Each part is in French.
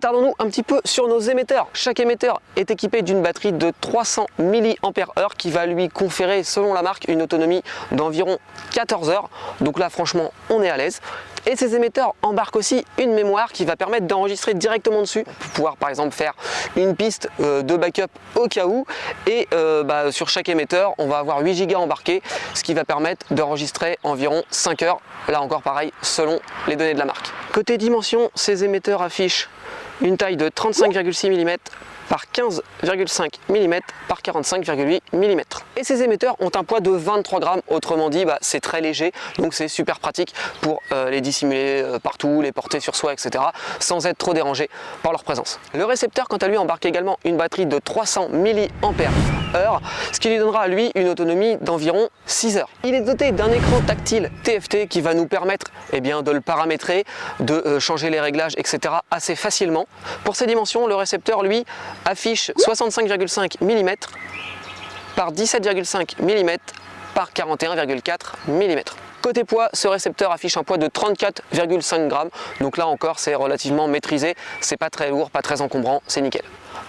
Tardons-nous un petit peu sur nos émetteurs. Chaque émetteur est équipé d'une batterie de 300 mAh qui va lui conférer, selon la marque, une autonomie d'environ 14 heures. Donc là, franchement, on est à l'aise. Et ces émetteurs embarquent aussi une mémoire qui va permettre d'enregistrer directement dessus pour pouvoir par exemple faire une piste de backup au cas où. Et sur chaque émetteur, on va avoir 8 Go embarqués, ce qui va permettre d'enregistrer environ 5 heures. Là encore pareil, selon les données de la marque. Côté dimension, ces émetteurs affichent une taille de 35,6 mm par 15,5 mm par 45,8 mm. Et ces émetteurs ont un poids de 23 grammes, autrement dit c'est très léger, donc c'est super pratique pour les dissimuler partout, les porter sur soi, etc. sans être trop dérangé par leur présence. Le récepteur quant à lui embarque également une batterie de 300 mAh, ce qui lui donnera à lui une autonomie d'environ 6 heures. Il est doté d'un écran tactile TFT qui va nous permettre de le paramétrer, de changer les réglages, etc. assez facilement. Pour ses dimensions, le récepteur lui affiche 65,5 mm par 17,5 mm par 41,4 mm. Côté poids, ce récepteur affiche un poids de 34,5 grammes, donc là encore c'est relativement maîtrisé, c'est pas très lourd, pas très encombrant, c'est nickel.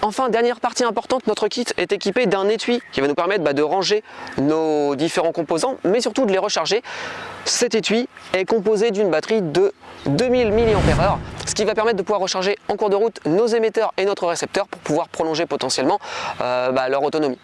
Enfin, dernière partie importante, notre kit est équipé d'un étui qui va nous permettre de ranger nos différents composants, mais surtout de les recharger. Cet étui est composé d'une batterie de 2000 mAh, ce qui va permettre de pouvoir recharger en cours de route nos émetteurs et notre récepteur pour pouvoir prolonger potentiellement leur autonomie.